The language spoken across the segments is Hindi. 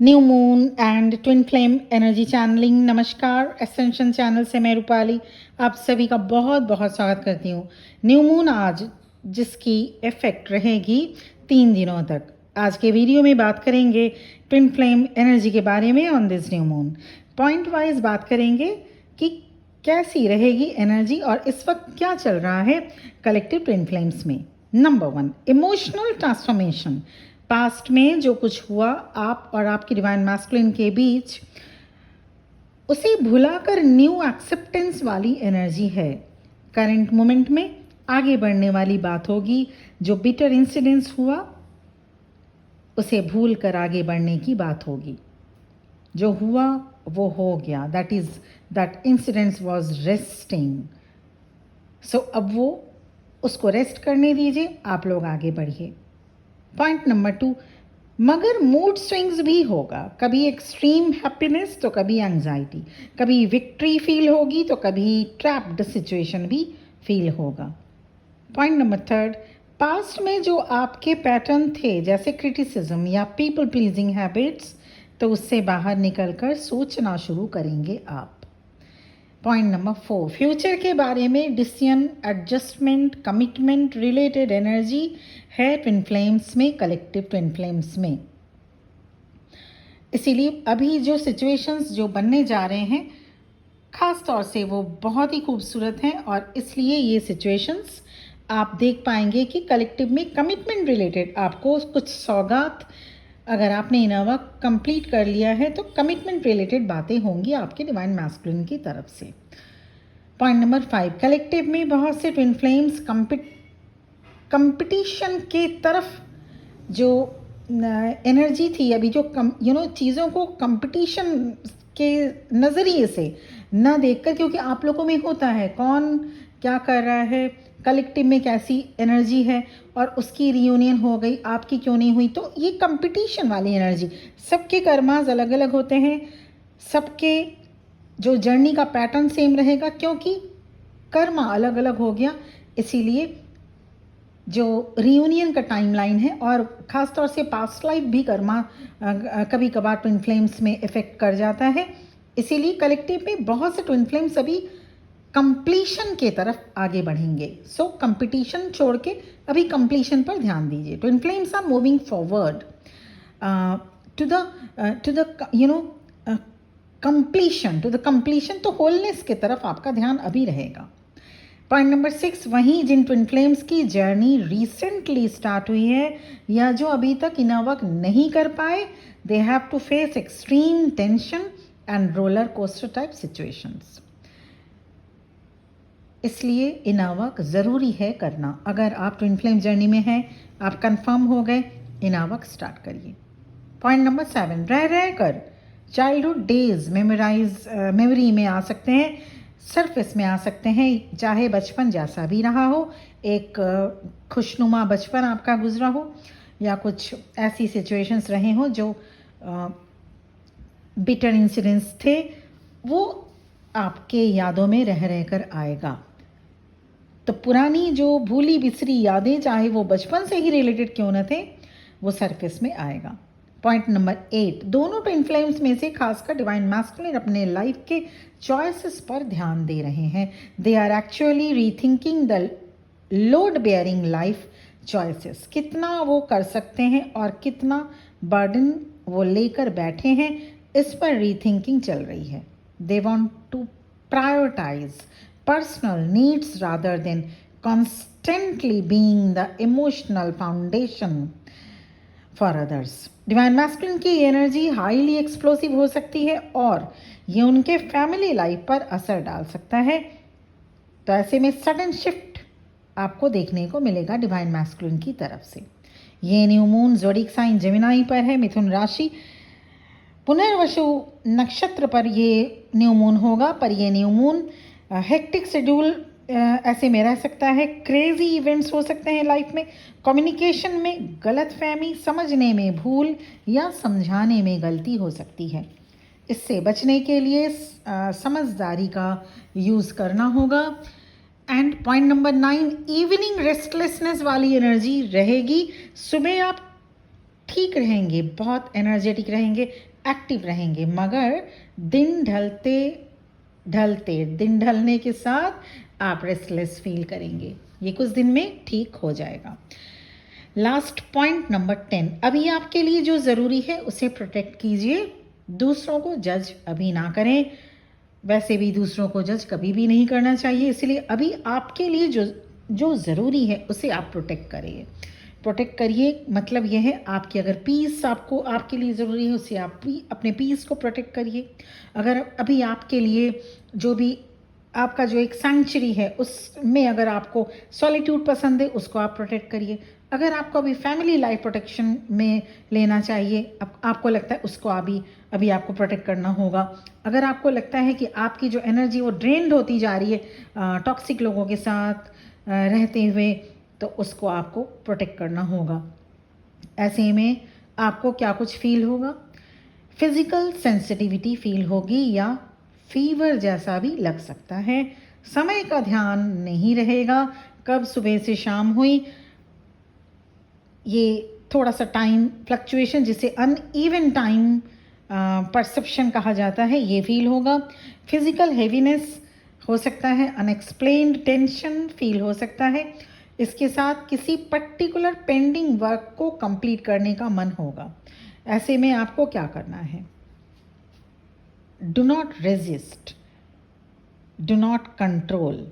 New moon and twin flame energy channelling. नमस्कार, एसेंशन चैनल से मैं रूपाली आप सभी का बहुत बहुत स्वागत करती हूँ। न्यू मून आज जिसकी इफेक्ट रहेगी 3 दिनों तक। आज के वीडियो में बात करेंगे ट्विन फ्लेम एनर्जी के बारे में on this new moon. Point wise बात करेंगे कि कैसी रहेगी एनर्जी और इस वक्त क्या चल रहा है कलेक्टिव ट्विन फ्लेम्स में। Number 1, emotional transformation. पास्ट में जो कुछ हुआ आप और आपकी डिवाइन मैस्कुलिन के बीच, उसे भुलाकर न्यू एक्सेप्टेंस वाली एनर्जी है। करंट मोमेंट में आगे बढ़ने वाली बात होगी। जो बिटर इंसिडेंस हुआ उसे भूल कर आगे बढ़ने की बात होगी। जो हुआ वो हो गया, दैट इंसिडेंस वॉज रेस्टिंग। सो अब वो उसको रेस्ट करने दीजिए, आप लोग आगे बढ़िए। पॉइंट नंबर 2, मगर मूड स्विंग्स भी होगा। कभी एक्सट्रीम हैप्पीनेस तो कभी एंजाइटी, कभी विक्ट्री फील होगी तो कभी ट्रैप्ड सिचुएशन भी फील होगा। पॉइंट नंबर 3, पास्ट में जो आपके पैटर्न थे जैसे क्रिटिसिज्म या पीपल प्लीजिंग हैबिट्स, तो उससे बाहर निकलकर सोचना शुरू करेंगे आप। पॉइंट नंबर 4, फ्यूचर के बारे में decision, adjustment, commitment related energy है ट्विन फ्लेम्स में, कलेक्टिव ट्विन फ्लेम्स में। इसीलिए अभी जो सिचुएशंस जो बनने जा रहे हैं खास तौर से वो बहुत ही खूबसूरत हैं और इसलिए ये सिचुएशंस आप देख पाएंगे कि कलेक्टिव में कमिटमेंट रिलेटेड आपको कुछ सौगात, अगर आपने इनोवा कंप्लीट कर लिया है तो कमिटमेंट रिलेटेड बातें होंगी आपके डिवाइन मैस्कुलिन की तरफ से। पॉइंट नंबर 5, कलेक्टिव में बहुत से ट्विन फ्लेम्स कंपटीशन के तरफ जो एनर्जी थी अभी, जो चीज़ों को कंपटीशन के नज़रिए से न देखकर, क्योंकि आप लोगों में होता है कौन क्या कर रहा है, कलेक्टिव में कैसी एनर्जी है और उसकी रियूनियन हो गई, आपकी क्यों नहीं हुई। तो ये कंपटीशन वाली एनर्जी, सबके कर्मास अलग अलग होते हैं, सबके जो जर्नी का पैटर्न सेम रहेगा क्योंकि कर्मा अलग अलग हो गया। इसीलिए जो रियूनियन का टाइमलाइन है और ख़ास तौर से पास्ट लाइफ भी कर्मा कभी कभार ट्विन फ्लेम्स में इफ़ेक्ट कर जाता है। इसीलिए कलेक्टिव में बहुत से ट्विन फ्लेम्स अभी कंप्लीशन के तरफ आगे बढ़ेंगे। सो कंपटीशन छोड़ के अभी कंप्लीशन पर ध्यान दीजिए। Twin flames are moving forward to the completion, तो होलनेस की तरफ आपका ध्यान अभी रहेगा। पॉइंट नंबर 6, वहीं जिन ट्विन फ्लेम्स की जर्नी रिसेंटली स्टार्ट हुई है या जो अभी तक इनोवर्क नहीं कर पाए, they have to face extreme tension and roller coaster type situations. इसलिए इनोवर्क ज़रूरी है करना। अगर आप ट्विन फ्लेम जर्नी में हैं, आप कंफर्म हो गए, इनोवर्क स्टार्ट करिए। पॉइंट नंबर 7, रह कर चाइल्डहुड डेज मेमोरी में आ सकते हैं, सरफेस में आ सकते हैं, चाहे बचपन जैसा भी रहा हो, एक खुशनुमा बचपन आपका गुजरा हो या कुछ ऐसी सिचुएशंस रहे हो जो बिटर इंसिडेंट्स थे, वो आपके यादों में रह कर आएगा। तो पुरानी जो भूली बिसरी यादें, चाहे वो बचपन से ही रिलेटेड क्यों न थे, वो सरफेस में आएगा। पॉइंट नंबर 8, दोनों ट्विन फ्लेम्स में से खासकर डिवाइन मैस्कुलिन अपने लाइफ के चॉइसेस पर ध्यान दे रहे हैं। They are actually rethinking the load bearing life choices. कितना वो कर सकते हैं और कितना बर्डन वो लेकर बैठे हैं, इस पर रीथिंकिंग चल रही है। They want to prioritise personal needs rather than constantly being the emotional foundation for others. Divine masculine की एनर्जी हाईली एक्सप्लोसिव हो सकती है और ये उनके फैमिली लाइफ पर असर डाल सकता है। तो ऐसे में सडन शिफ्ट आपको देखने को मिलेगा डिवाइन मैस्कुलिन की तरफ से। ये new moon zodiac sign Gemini पर है, मिथुन राशि, पुनर्वसु नक्षत्र पर ये न्यू मून होगा। पर ये न्यू मून हेक्टिक शेड्यूल ऐसे में रह सकता है, क्रेजी इवेंट्स हो सकते हैं लाइफ में, कम्युनिकेशन में गलतफहमी, समझने में भूल या समझाने में गलती हो सकती है। इससे बचने के लिए समझदारी का यूज़ करना होगा। And point number 9, evening restlessness वाली एनर्जी रहेगी। सुबह आप ठीक रहेंगे, बहुत एनर्जेटिक रहेंगे, एक्टिव रहेंगे, मगर दिन ढलते ढलते दिन ढलने के साथ आप रेस्टलेस फील करेंगे। ये कुछ दिन में ठीक हो जाएगा। लास्ट पॉइंट नंबर 10, अभी आपके लिए जो ज़रूरी है उसे प्रोटेक्ट कीजिए। दूसरों को जज अभी ना करें, वैसे भी दूसरों को जज कभी भी नहीं करना चाहिए, इसलिए अभी आपके लिए जो जो ज़रूरी है उसे आप प्रोटेक्ट करिए। मतलब यह है, आपकी अगर पीस आपको आपके लिए ज़रूरी है, उसे आप अपने पीस को प्रोटेक्ट करिए। अगर अभी आपके लिए जो भी आपका जो एक सेंचुरी है उसमें अगर आपको सॉलिट्यूड पसंद है, उसको आप प्रोटेक्ट करिए। अगर आपको अभी फैमिली लाइफ प्रोटेक्शन में लेना चाहिए, आपको लगता है उसको अभी आपको प्रोटेक्ट करना होगा। अगर आपको लगता है कि आपकी जो एनर्जी वो ड्रेन्ड होती जा रही है टॉक्सिक लोगों के साथ रहते हुए, तो उसको आपको प्रोटेक्ट करना होगा। ऐसे में आपको क्या कुछ फील होगा? फिजिकल सेंसिटिविटी फील होगी या फीवर जैसा भी लग सकता है। समय का ध्यान नहीं रहेगा, कब सुबह से शाम हुई, ये थोड़ा सा टाइम फ्लक्चुएशन जिसे अनइवन टाइम परसेप्शन कहा जाता है, ये फील होगा। फिजिकल हेवीनेस हो सकता है, अनएक्सप्लेन्ड टेंशन फील हो सकता है। इसके साथ किसी पर्टिकुलर पेंडिंग वर्क को कंप्लीट करने का मन होगा। ऐसे में आपको क्या करना है? Do not resist, do not control.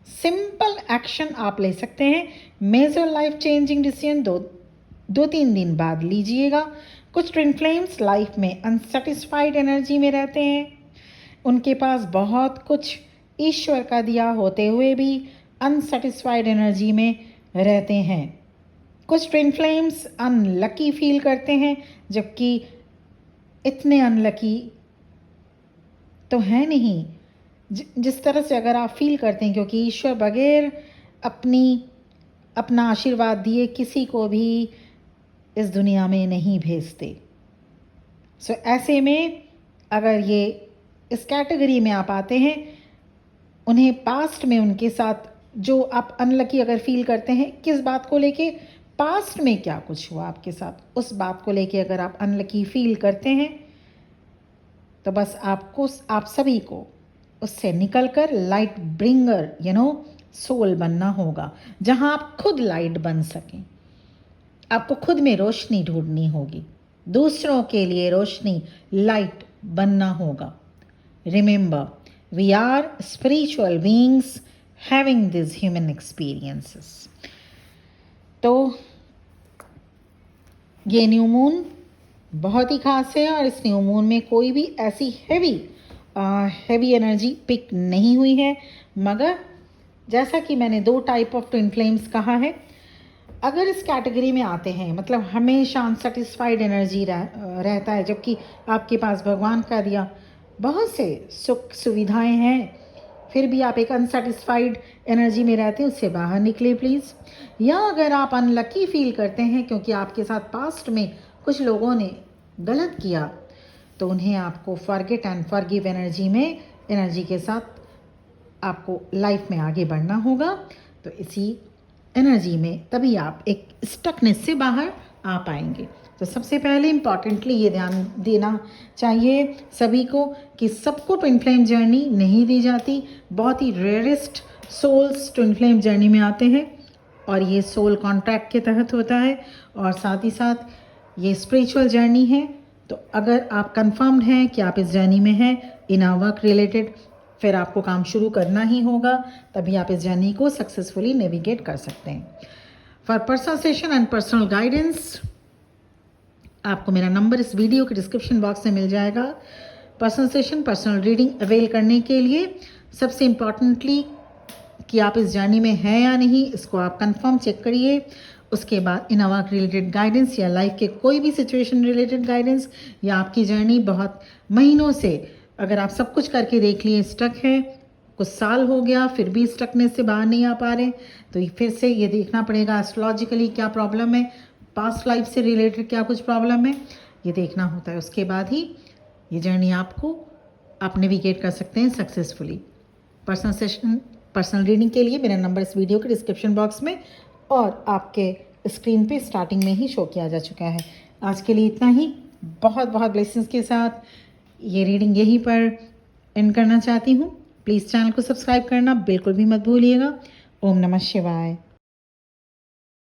Simple action आप ले सकते हैं। मेजर लाइफ चेंजिंग डिसीजन दो तीन दिन बाद लीजिएगा। कुछ ट्विन फ्लेम्स लाइफ में अनसेटिस्फाइड एनर्जी में रहते हैं, उनके पास बहुत कुछ ईश्वर का दिया होते हुए भी अनसेटिस्फाइड एनर्जी में रहते हैं। कुछ ट्विन फ्लेम्स अनलकी फील करते हैं, जबकि इतने अनलकी तो है नहीं जिस तरह से अगर आप फील करते हैं, क्योंकि ईश्वर बगैर अपना आशीर्वाद दिए किसी को भी इस दुनिया में नहीं भेजते। सो ऐसे में अगर ये इस कैटेगरी में आप आते हैं, उन्हें पास्ट में उनके साथ जो आप अनलकी अगर फील करते हैं, किस बात को लेके, पास्ट में क्या कुछ हुआ आपके साथ, उस बात को लेके अगर आप अनलकी फील करते हैं, तो बस आप सभी को उससे निकलकर लाइट ब्रिंगर सोल बनना होगा, जहां आप खुद लाइट बन सकें। आपको खुद में रोशनी ढूंढनी होगी, दूसरों के लिए रोशनी लाइट बनना होगा। Remember, we are spiritual beings having this human experiences. तो ये न्यू मून बहुत ही खास है, और इस न्यू मून में कोई भी ऐसी हैवी एनर्जी पिक नहीं हुई है। मगर जैसा कि मैंने 2 टाइप ऑफ ट्विन फ्लेम्स कहा है, अगर इस कैटेगरी में आते हैं, मतलब हमेशा अनसेटिस्फाइड एनर्जी रहता है, जबकि आपके पास भगवान का दिया बहुत से सुख सुविधाएं हैं, फिर भी आप एक अनसेटिस्फाइड एनर्जी में रहते हैं, उससे बाहर निकले प्लीज़। या अगर आप अनलकी फील करते हैं क्योंकि आपके साथ पास्ट में कुछ लोगों ने गलत किया, तो उन्हें आपको फॉरगेट एंड फॉरगिव एनर्जी के साथ आपको लाइफ में आगे बढ़ना होगा। तो इसी एनर्जी में तभी आप एक स्टकनेस से बाहर आ पाएंगे। तो सबसे पहले इम्पॉर्टेंटली ये ध्यान देना चाहिए सभी को कि सबको ट्विन फ्लेम जर्नी नहीं दी जाती। बहुत ही rarest souls twin flame journey में आते हैं, और ये सोल कॉन्ट्रैक्ट के तहत होता है, और साथ ही साथ ये स्पिरिचुअल जर्नी है। तो अगर आप कंफर्म्ड हैं कि आप इस जर्नी में हैं इन अ वर्क रिलेटेड, फिर आपको काम शुरू करना ही होगा, तभी आप इस जर्नी को सक्सेसफुली नेविगेट कर सकते हैं। For personal session and personal guidance आपको मेरा नंबर इस वीडियो के डिस्क्रिप्शन बॉक्स में मिल जाएगा। Personal session, personal reading avail करने के लिए सबसे इम्पॉर्टेंटली कि आप इस जर्नी में हैं या नहीं, इसको आप कंफर्म चेक करिए। उसके बाद इन वर्क रिलेटेड गाइडेंस या लाइफ के कोई भी सिचुएशन रिलेटेड गाइडेंस, या आपकी जर्नी बहुत महीनों से अगर आप सब कुछ करके देख लिए स्टक है, कुछ साल हो गया फिर भी स्टकनेस से बाहर नहीं आ पा रहे, तो फिर से ये देखना पड़ेगा एस्ट्रोलॉजिकली क्या प्रॉब्लम है, पास्ट लाइफ से रिलेटेड क्या कुछ प्रॉब्लम है, ये देखना होता है। उसके बाद ही ये जर्नी आप नेविगेट कर सकते हैं successfully. Personal session, personal reading के लिए मेरा नंबर इस वीडियो के डिस्क्रिप्शन बॉक्स में और आपके स्क्रीन पे स्टार्टिंग में ही शो किया जा चुका है। आज के लिए इतना ही। बहुत बहुत ब्लेसिंग्स के साथ ये रीडिंग यहीं पर एंड करना चाहती हूँ। प्लीज़ चैनल को सब्सक्राइब करना बिल्कुल भी मत भूलिएगा। ओम नमः शिवाय।